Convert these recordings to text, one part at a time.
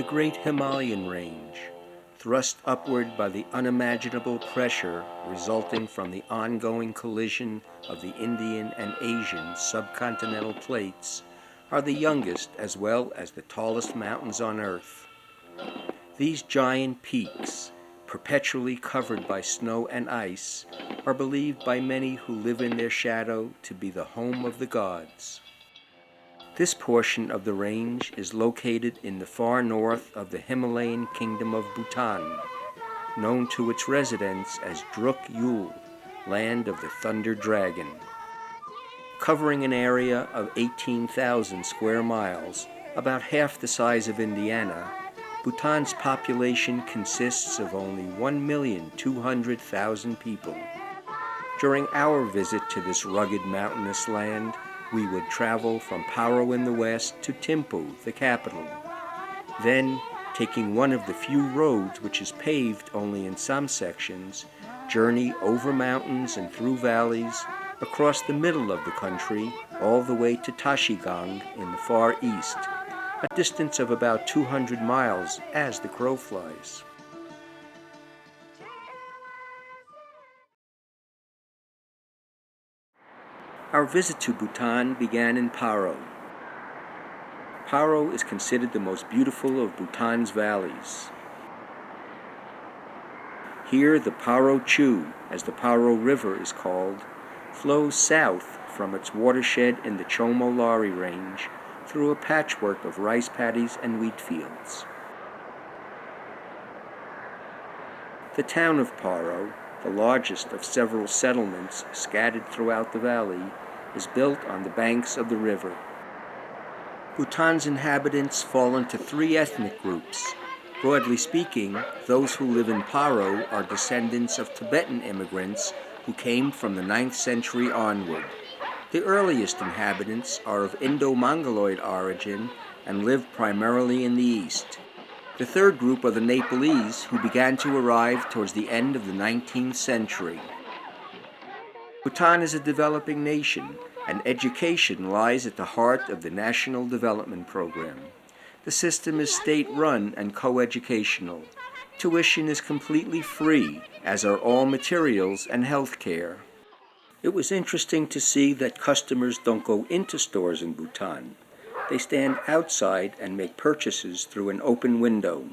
great Himalayan Range, thrust upward by the unimaginable pressure resulting from the ongoing collision of the Indian and Asian subcontinental plates, are the youngest as well as the tallest mountains on Earth. These giant peaks, perpetually covered by snow and ice, are believed by many who live in their shadow to be the home of the gods. This portion of the range is located in the far north of the Himalayan kingdom of Bhutan, known to its residents as Druk Yul, land of the Thunder Dragon. Covering an area of 18,000 square miles, about half the size of Indiana, Bhutan's population consists of only 1,200,000 people. During our visit to this rugged mountainous land, we would travel from Paro in the west to Thimphu, the capital. Then, taking one of the few roads which is paved only in some sections, journey over mountains and through valleys, across the middle of the country, all the way to Tashigang in the far east, a distance of about 200 miles as the crow flies. Our visit to Bhutan began in Paro. Paro is considered the most beautiful of Bhutan's valleys. Here the Paro Chu, as the Paro River is called, flows south from its watershed in the Chomolari Range through a patchwork of rice paddies and wheat fields. The town of Paro, the largest of several settlements scattered throughout the valley, is built on the banks of the river. Bhutan's inhabitants fall into three ethnic groups. Broadly speaking, those who live in Paro are descendants of Tibetan immigrants who came from the 9th century onward. The earliest inhabitants are of Indo-Mongoloid origin and live primarily in the east. The third group are the Nepalese, who began to arrive towards the end of the 19th century. Bhutan is a developing nation, and education lies at the heart of the National Development Program. The system is state-run and co-educational. Tuition is completely free, as are all materials and health care. It was interesting to see that customers don't go into stores in Bhutan. They stand outside and make purchases through an open window.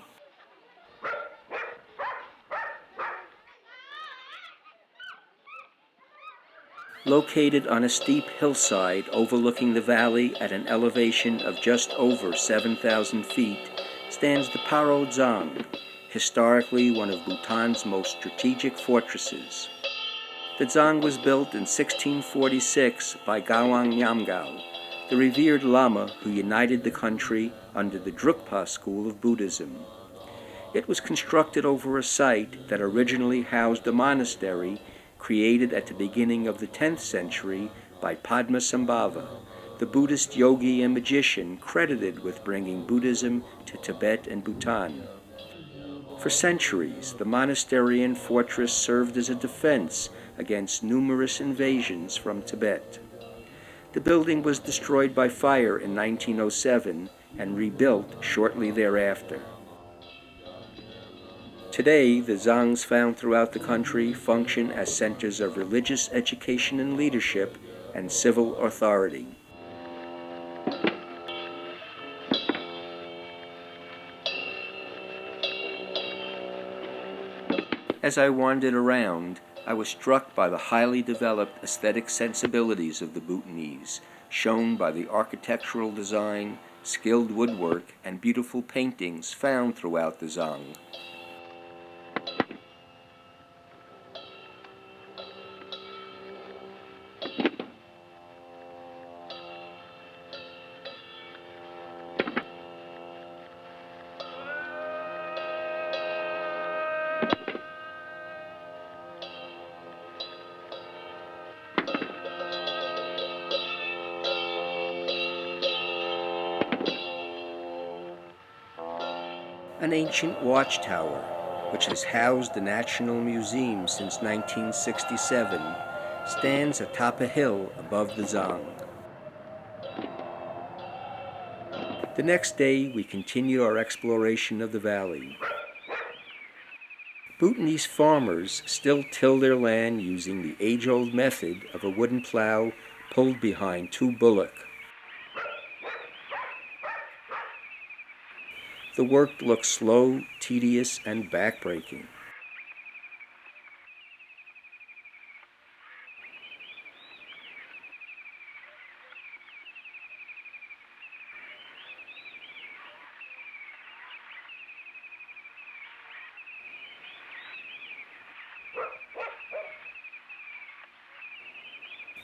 Located on a steep hillside overlooking the valley at an elevation of just over 7,000 feet, stands the Paro Dzong, historically one of Bhutan's most strategic fortresses. The Dzong was built in 1646 by Gawang Namgyal, the revered Lama who united the country under the Drukpa school of Buddhism. It was constructed over a site that originally housed a monastery created at the beginning of the 10th century by Padmasambhava, the Buddhist yogi and magician credited with bringing Buddhism to Tibet and Bhutan. For centuries, the monastery and fortress served as a defense against numerous invasions from Tibet. The building was destroyed by fire in 1907 and rebuilt shortly thereafter. Today, the Dzongs found throughout the country function as centers of religious education and leadership and civil authority. As I wandered around, I was struck by the highly developed aesthetic sensibilities of the Bhutanese, shown by the architectural design, skilled woodwork, and beautiful paintings found throughout the Dzong. An ancient watchtower, which has housed the National Museum since 1967, stands atop a hill above the Dzong. The next day, we continued our exploration of the valley. Bhutanese farmers still till their land using the age-old method of a wooden plow pulled behind two bullock. The work looks slow, tedious, and backbreaking.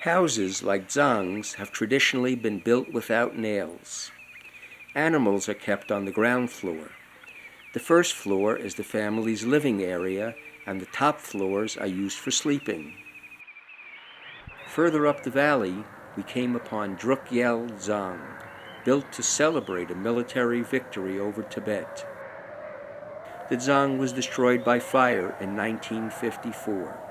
Houses like Dzongs have traditionally been built without nails. Animals are kept on the ground floor. The first floor is the family's living area, and the top floors are used for sleeping. Further up the valley, we came upon Druk Yul Dzong, built to celebrate a military victory over Tibet. The Dzong was destroyed by fire in 1954.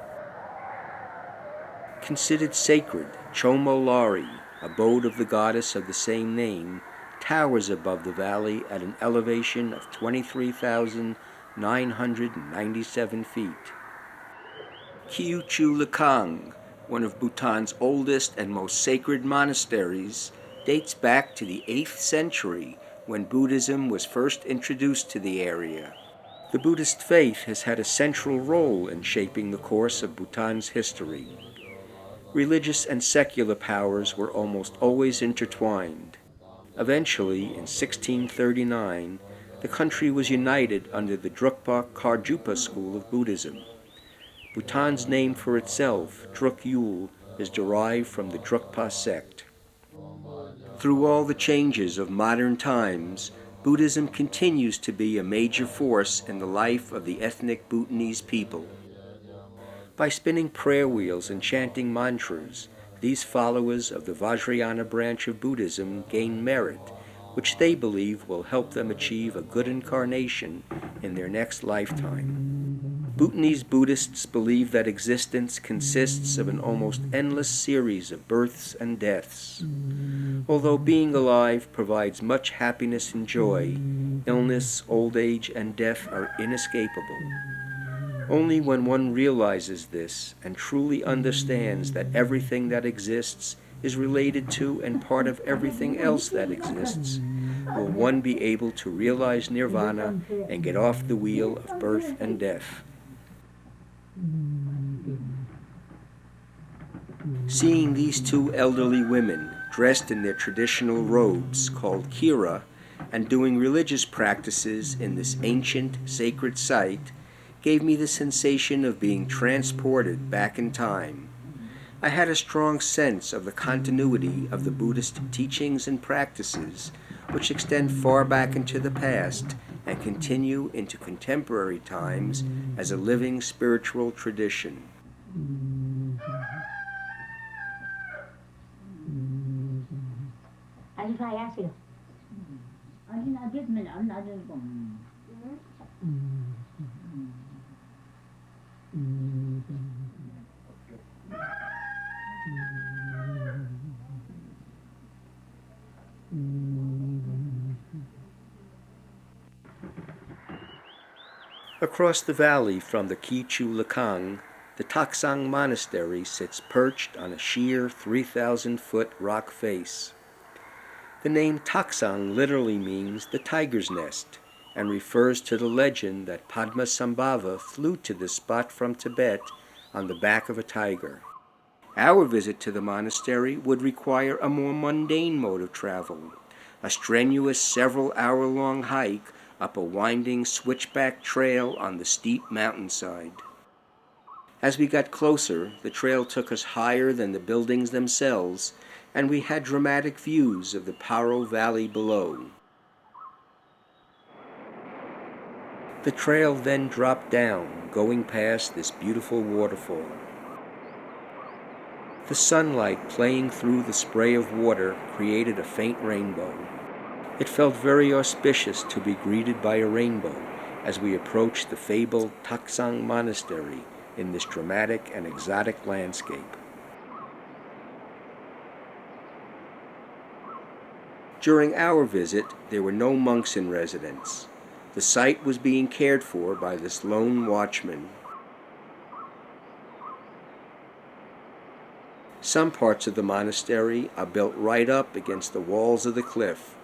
Considered sacred, Chomolari, abode of the goddess of the same name, towers above the valley at an elevation of 23,997 feet. Kyuchu Lakang, one of Bhutan's oldest and most sacred monasteries, dates back to the 8th century when Buddhism was first introduced to the area. The Buddhist faith has had a central role in shaping the course of Bhutan's history. Religious and secular powers were almost always intertwined. Eventually, in 1639, the country was united under the Drukpa Karjupa school of Buddhism. Bhutan's name for itself, Druk Yul, is derived from the Drukpa sect. Through all the changes of modern times, Buddhism continues to be a major force in the life of the ethnic Bhutanese people. By spinning prayer wheels and chanting mantras, these followers of the Vajrayana branch of Buddhism gain merit, which they believe will help them achieve a good incarnation in their next lifetime. Bhutanese Buddhists believe that existence consists of an almost endless series of births and deaths. Although being alive provides much happiness and joy, illness, old age, and death are inescapable. Only when one realizes this and truly understands that everything that exists is related to and part of everything else that exists, will one be able to realize nirvana and get off the wheel of birth and death. Seeing these two elderly women dressed in their traditional robes called kira and doing religious practices in this ancient sacred site gave me the sensation of being transported back in time. I had a strong sense of the continuity of the Buddhist teachings and practices, which extend far back into the past and continue into contemporary times as a living spiritual tradition. Across the valley from the Kyuchu Lakang, the Taktsang Monastery sits perched on a sheer 3,000-foot rock face. The name Taktsang literally means the tiger's nest and refers to the legend that Padmasambhava flew to this spot from Tibet on the back of a tiger. Our visit to the monastery would require a more mundane mode of travel, a strenuous several-hour-long hike up a winding switchback trail on the steep mountainside. As we got closer, the trail took us higher than the buildings themselves, and we had dramatic views of the Paro Valley below. The trail then dropped down, going past this beautiful waterfall. The sunlight playing through the spray of water created a faint rainbow. It felt very auspicious to be greeted by a rainbow as we approached the fabled Taktsang Monastery in this dramatic and exotic landscape. During our visit, there were no monks in residence. The site was being cared for by this lone watchman. Some parts of the monastery are built right up against the walls of the cliff.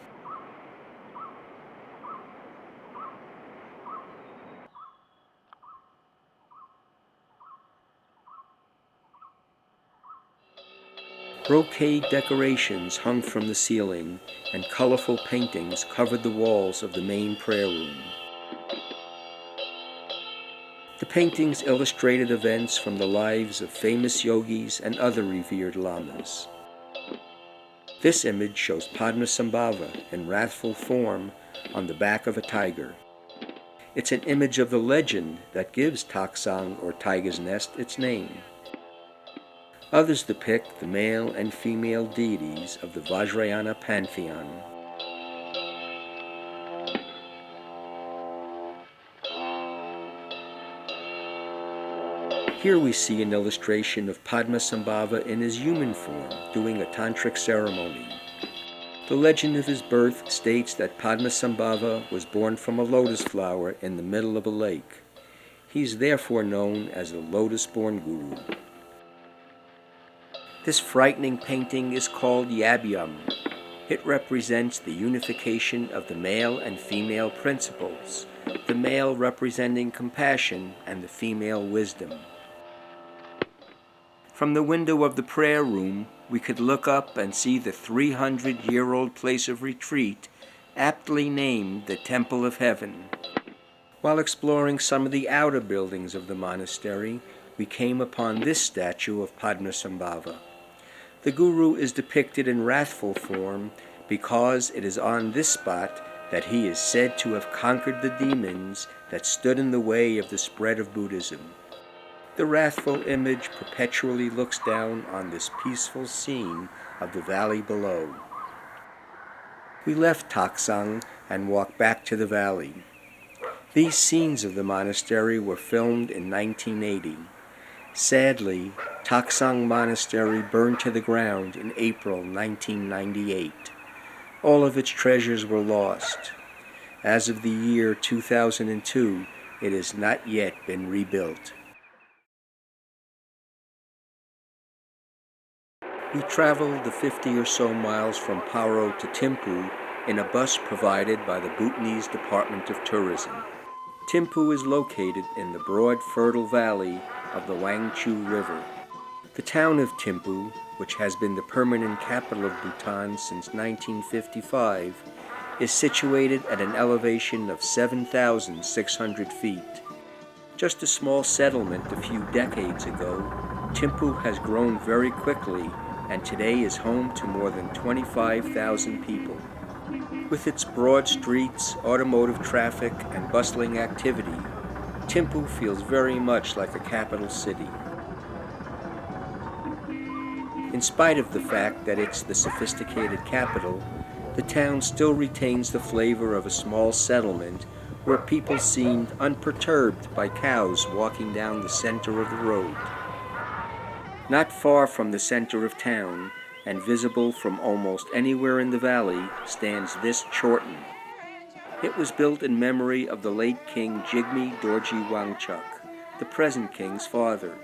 Brocade decorations hung from the ceiling, and colorful paintings covered the walls of the main prayer room. The paintings illustrated events from the lives of famous yogis and other revered lamas. This image shows Padmasambhava in wrathful form on the back of a tiger. It's an image of the legend that gives Taktsang, or Tiger's Nest, its name. Others depict the male and female deities of the Vajrayana pantheon. Here we see an illustration of Padmasambhava in his human form, doing a tantric ceremony. The legend of his birth states that Padmasambhava was born from a lotus flower in the middle of a lake. He is therefore known as the lotus-born guru. This frightening painting is called Yabyum. It represents the unification of the male and female principles, the male representing compassion and the female wisdom. From the window of the prayer room, we could look up and see the 300-year-old place of retreat, aptly named the Temple of Heaven. While exploring some of the outer buildings of the monastery, we came upon this statue of Padmasambhava. The guru is depicted in wrathful form because it is on this spot that he is said to have conquered the demons that stood in the way of the spread of Buddhism. The wrathful image perpetually looks down on this peaceful scene of the valley below. We left Taktsang and walked back to the valley. These scenes of the monastery were filmed in 1980. Sadly, Taktsang Monastery burned to the ground in April 1998. All of its treasures were lost. As of the year 2002, it has not yet been rebuilt. We traveled the 50 or so miles from Paro to Thimphu in a bus provided by the Bhutanese Department of Tourism. Thimphu is located in the broad, fertile valley of the Wangchu River. The town of Thimphu, which has been the permanent capital of Bhutan since 1955, is situated at an elevation of 7,600 feet. Just a small settlement a few decades ago, Thimphu has grown very quickly and today is home to more than 25,000 people. With its broad streets, automotive traffic, and bustling activity, Thimphu feels very much like a capital city. In spite of the fact that it's the sophisticated capital, the town still retains the flavor of a small settlement where people seemed unperturbed by cows walking down the center of the road. Not far from the center of town, and visible from almost anywhere in the valley, stands this Chorten. It was built in memory of the late King Jigme Dorji Wangchuck, the present king's father.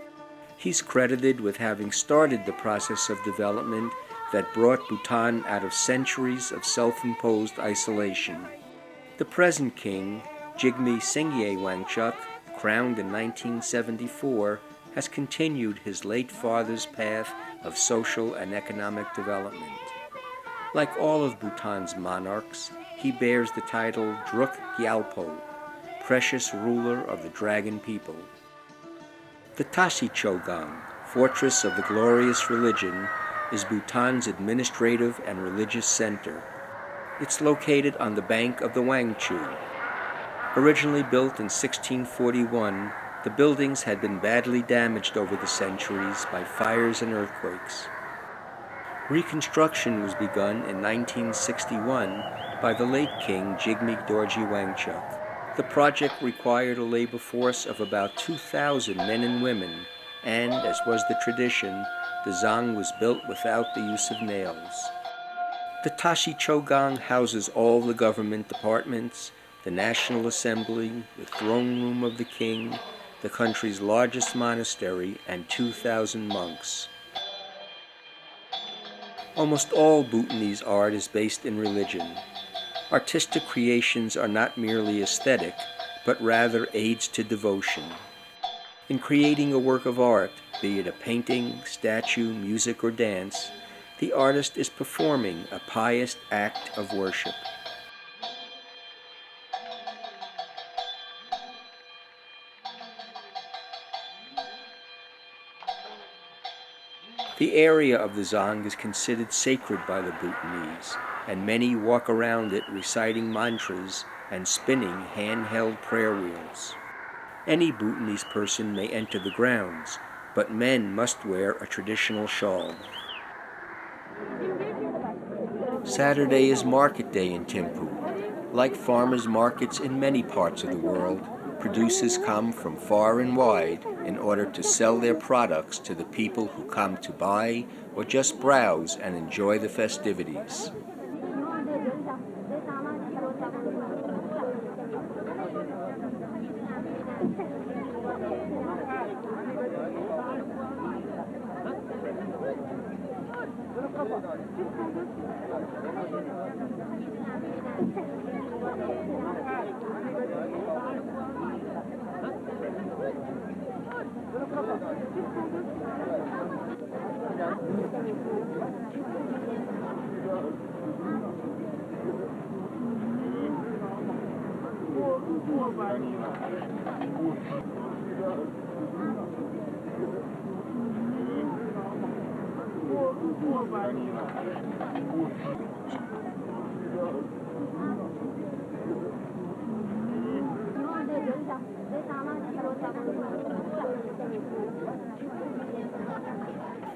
He's credited with having started the process of development that brought Bhutan out of centuries of self-imposed isolation. The present king, Jigme Singye Wangchuck, crowned in 1974, has continued his late father's path of social and economic development. Like all of Bhutan's monarchs, he bears the title Druk Yul, precious ruler of the dragon people. The Tasichogang, fortress of the glorious religion, is Bhutan's administrative and religious center. It's located on the bank of the Wangchu. Originally built in 1641, the buildings had been badly damaged over the centuries by fires and earthquakes. Reconstruction was begun in 1961 by the late King Jigme Dorji Wangchuck. The project required a labor force of about 2,000 men and women, and, as was the tradition, the Dzong was built without the use of nails. The Tashi-chogang houses all the government departments, the National Assembly, the throne room of the king, the country's largest monastery, and 2,000 monks. Almost all Bhutanese art is based in religion. Artistic creations are not merely aesthetic, but rather aids to devotion. In creating a work of art, be it a painting, statue, music, or dance, the artist is performing a pious act of worship. The area of the Dzong is considered sacred by the Bhutanese, and many walk around it reciting mantras and spinning handheld prayer wheels. Any Bhutanese person may enter the grounds, but men must wear a traditional shawl. Saturday is market day in Thimphu. Like farmers' markets in many parts of the world, producers come from far and wide in order to sell their products to the people who come to buy or just browse and enjoy the festivities.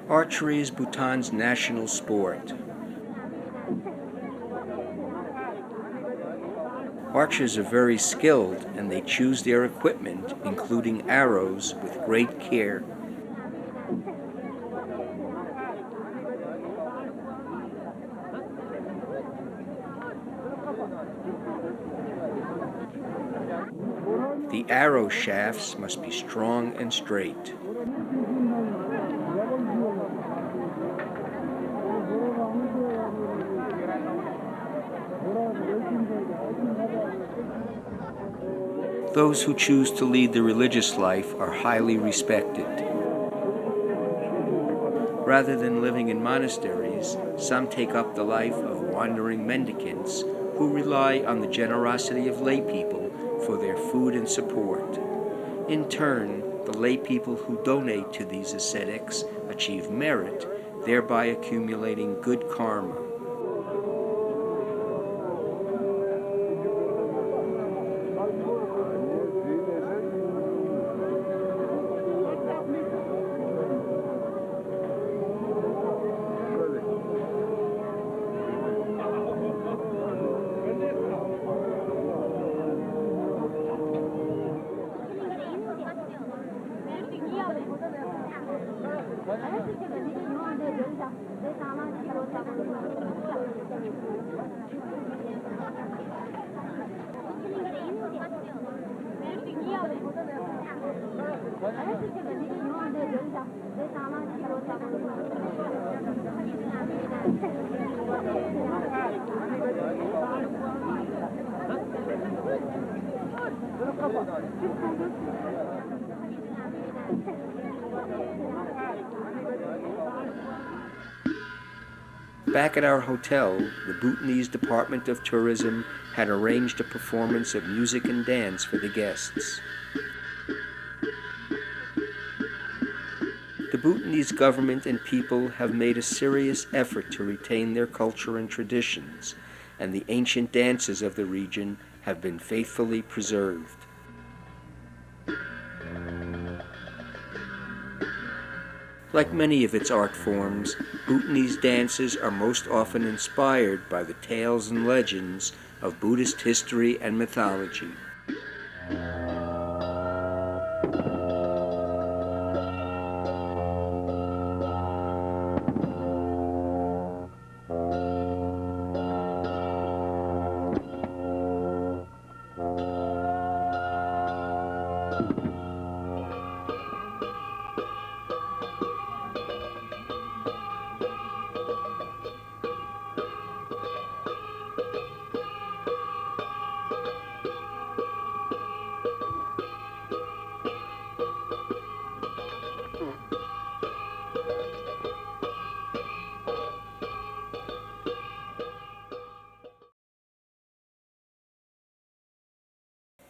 Archery is Bhutan's national sport. Archers are very skilled and they choose their equipment, including arrows, with great care. The arrow shafts must be strong and straight. Those who choose to lead the religious life are highly respected. Rather than living in monasteries, some take up the life of wandering mendicants who rely on the generosity of lay people for their food and support. In turn, the lay people who donate to these ascetics achieve merit, thereby accumulating good karma. Back at our hotel, the Bhutanese Department of Tourism had arranged a performance of music and dance for the guests. The Bhutanese government and people have made a serious effort to retain their culture and traditions, and the ancient dances of the region have been faithfully preserved. Like many of its art forms, Bhutanese dances are most often inspired by the tales and legends of Buddhist history and mythology.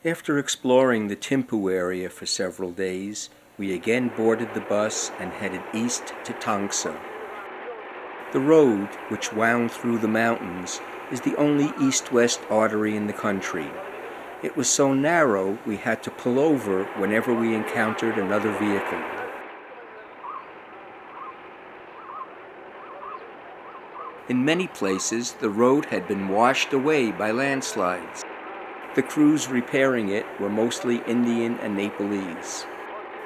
After exploring the Thimphu area for several days, we again boarded the bus and headed east to Taktsang. The road, which wound through the mountains, is the only east-west artery in the country. It was so narrow we had to pull over whenever we encountered another vehicle. In many places, the road had been washed away by landslides. The crews repairing it were mostly Indian and Nepalese.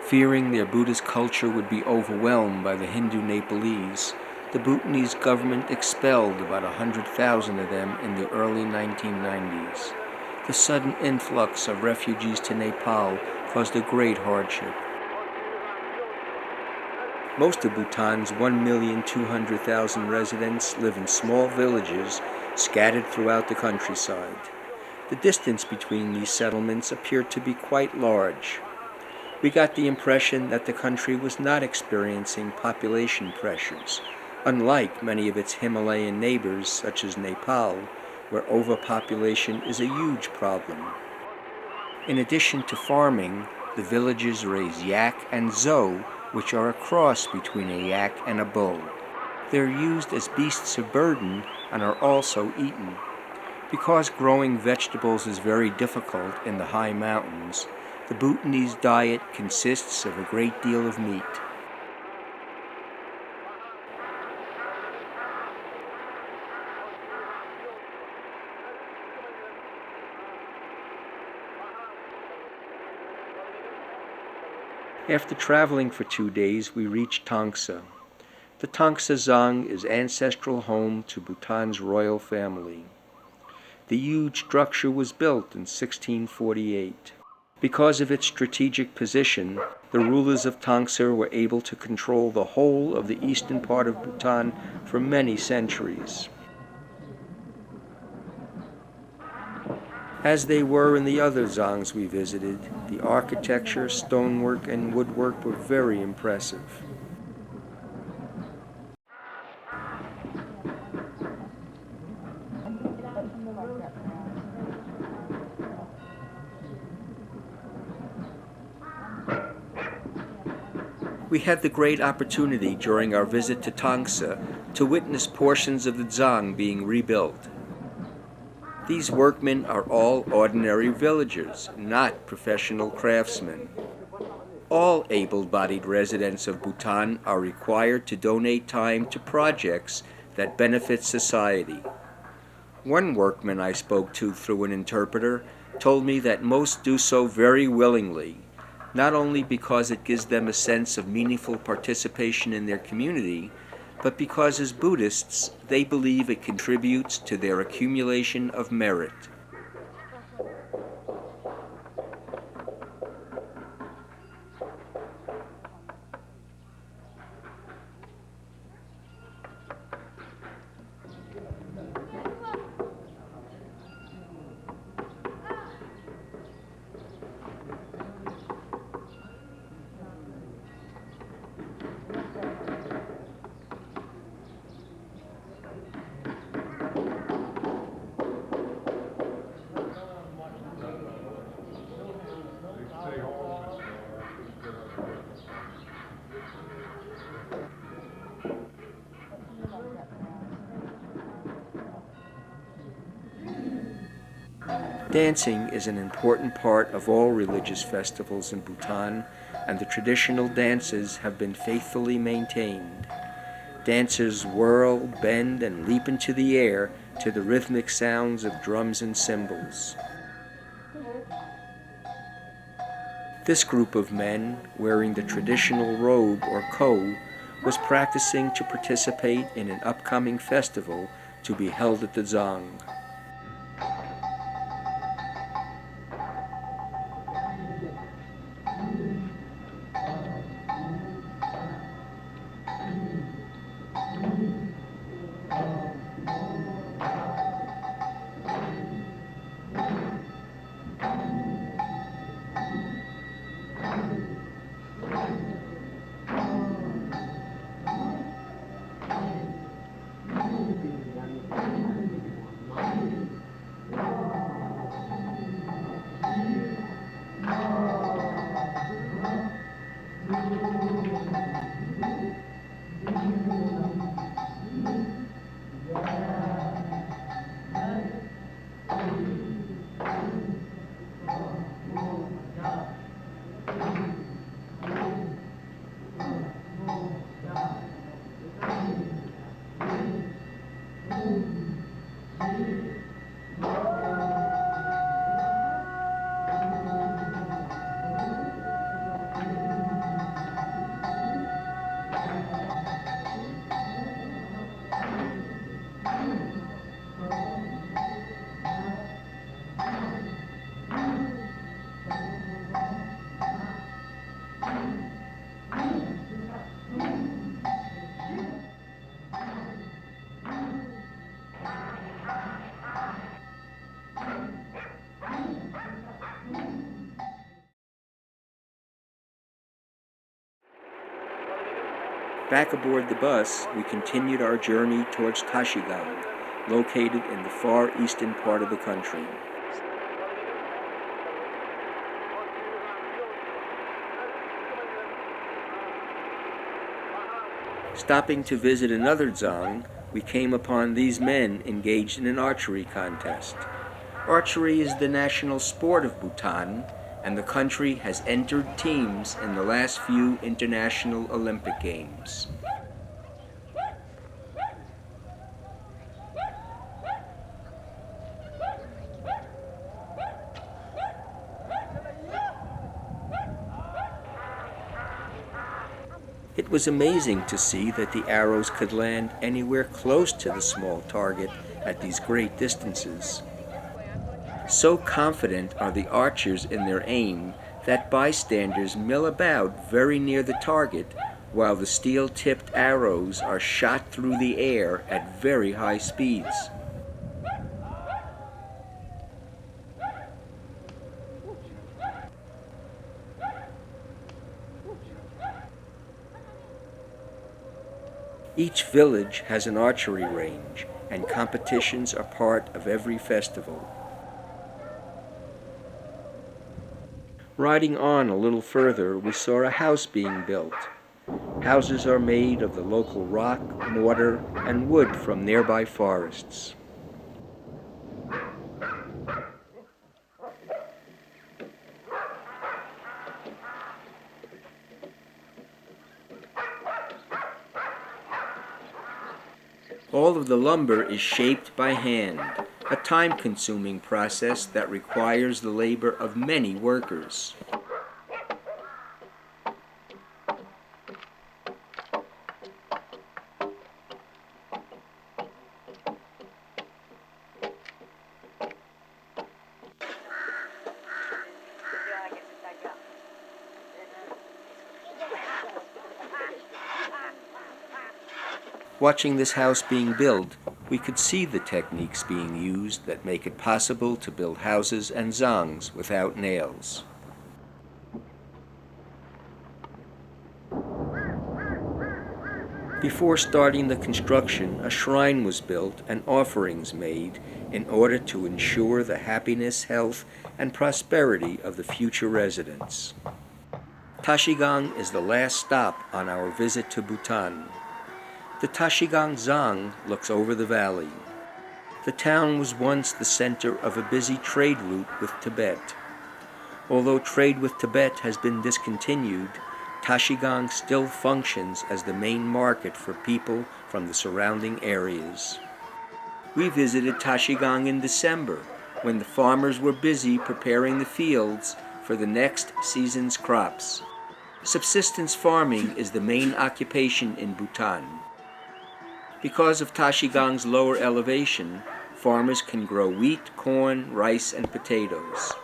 Fearing their Buddhist culture would be overwhelmed by the Hindu Nepalese, the Bhutanese government expelled about 100,000 of them in the early 1990s. The sudden influx of refugees to Nepal caused a great hardship. Most of Bhutan's 1,200,000 residents live in small villages scattered throughout the countryside. The distance between these settlements appeared to be quite large. We got the impression that the country was not experiencing population pressures, unlike many of its Himalayan neighbors, such as Nepal, where overpopulation is a huge problem. In addition to farming, the villages raise yak and zo, which are a cross between a yak and a bull. They're used as beasts of burden and are also eaten. Because growing vegetables is very difficult in the high mountains, the Bhutanese diet consists of a great deal of meat. After traveling for 2 days, we reached Taktsang. The Taktsang Dzong is ancestral home to Bhutan's royal family. The huge structure was built in 1648. Because of its strategic position, the rulers of Taktsang were able to control the whole of the eastern part of Bhutan for many centuries. As they were in the other Dzongs we visited, the architecture, stonework, and woodwork were very impressive. We had the great opportunity during our visit to Taktsang to witness portions of the Dzong being rebuilt. These workmen are all ordinary villagers, not professional craftsmen. All able-bodied residents of Bhutan are required to donate time to projects that benefit society. One workman I spoke to through an interpreter told me that most do so very willingly, not only because it gives them a sense of meaningful participation in their community, but because as Buddhists, they believe it contributes to their accumulation of merit. Dancing is an important part of all religious festivals in Bhutan, and the traditional dances have been faithfully maintained. Dancers whirl, bend, and leap into the air to the rhythmic sounds of drums and cymbals. This group of men, wearing the traditional robe or ko, was practicing to participate in an upcoming festival to be held at the Dzong. Back aboard the bus, we continued our journey towards Tashigang, located in the far eastern part of the country. Stopping to visit another Dzong, we came upon these men engaged in an archery contest. Archery is the national sport of Bhutan, and the country has entered teams in the last few international Olympic Games. It was amazing to see that the arrows could land anywhere close to the small target at these great distances. So confident are the archers in their aim that bystanders mill about very near the target while the steel-tipped arrows are shot through the air at very high speeds. Each village has an archery range, and competitions are part of every festival. Riding on a little further, we saw a house being built. Houses are made of the local rock, mortar, and wood from nearby forests. All of the lumber is shaped by hand, a time-consuming process that requires the labor of many workers. Watching this house being built, we could see the techniques being used that make it possible to build houses and dzongs without nails. Before starting the construction, a shrine was built and offerings made in order to ensure the happiness, health, and prosperity of the future residents. Tashigang is the last stop on our visit to Bhutan. The Tashigang Dzong looks over the valley. The town was once the center of a busy trade route with Tibet. Although trade with Tibet has been discontinued, Tashigang still functions as the main market for people from the surrounding areas. We visited Tashigang in December, when the farmers were busy preparing the fields for the next season's crops. Subsistence farming is the main occupation in Bhutan. Because of Tashigang's lower elevation, farmers can grow wheat, corn, rice, and potatoes.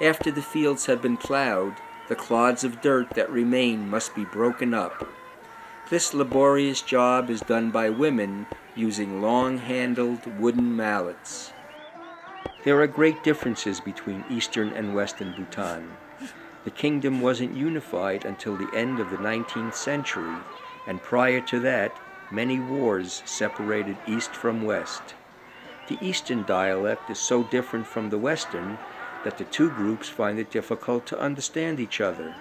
After the fields have been plowed, the clods of dirt that remain must be broken up. This laborious job is done by women using long-handled wooden mallets. There are great differences between eastern and western Bhutan. The kingdom wasn't unified until the end of the 19th century, and prior to that, many wars separated east from west. The eastern dialect is so different from the western that the two groups find it difficult to understand each other.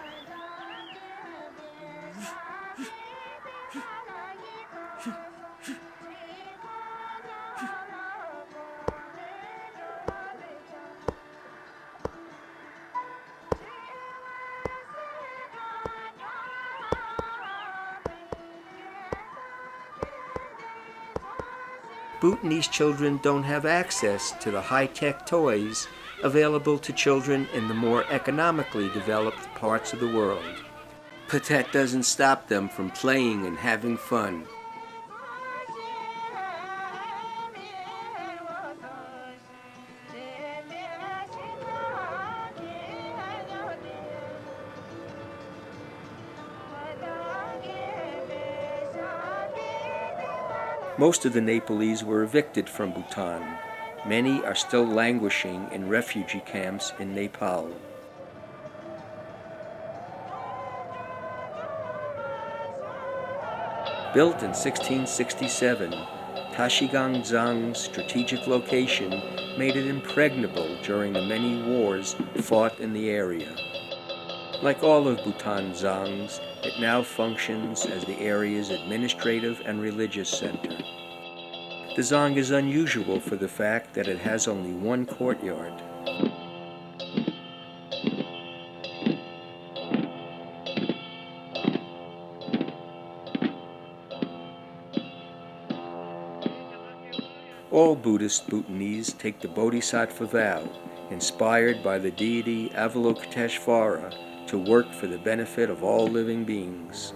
Bhutanese children don't have access to the high-tech toys available to children in the more economically developed parts of the world. But that doesn't stop them from playing and having fun. Most of the Nepalese were evicted from Bhutan. Many are still languishing in refugee camps in Nepal. Built in 1667, Tashigang Dzong's strategic location made it impregnable during the many wars fought in the area. Like all of Bhutan's Dzongs, it now functions as the area's administrative and religious center. The Dzong is unusual for the fact that it has only one courtyard. All Buddhist Bhutanese take the Bodhisattva vow, inspired by the deity Avalokiteshvara, to work for the benefit of all living beings.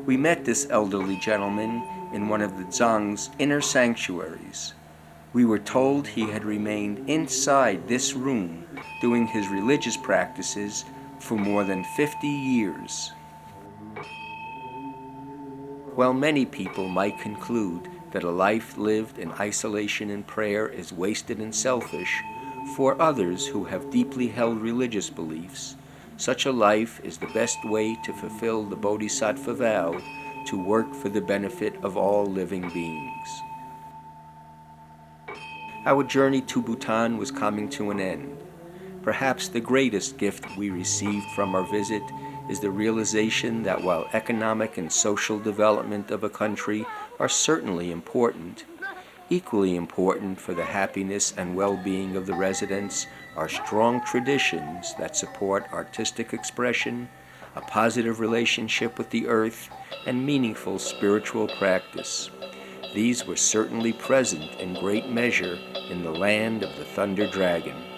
We met this elderly gentleman in one of the Dzong's inner sanctuaries. We were told he had remained inside this room doing his religious practices for more than 50 years. While many people might conclude that a life lived in isolation and prayer is wasted and selfish, for others who have deeply held religious beliefs, such a life is the best way to fulfill the Bodhisattva vow to work for the benefit of all living beings. Our journey to Bhutan was coming to an end. Perhaps the greatest gift we received from our visit is the realization that while economic and social development of a country are certainly important, equally important for the happiness and well-being of the residents are strong traditions that support artistic expression, a positive relationship with the earth, and meaningful spiritual practice. These were certainly present in great measure in the land of the Thunder Dragon.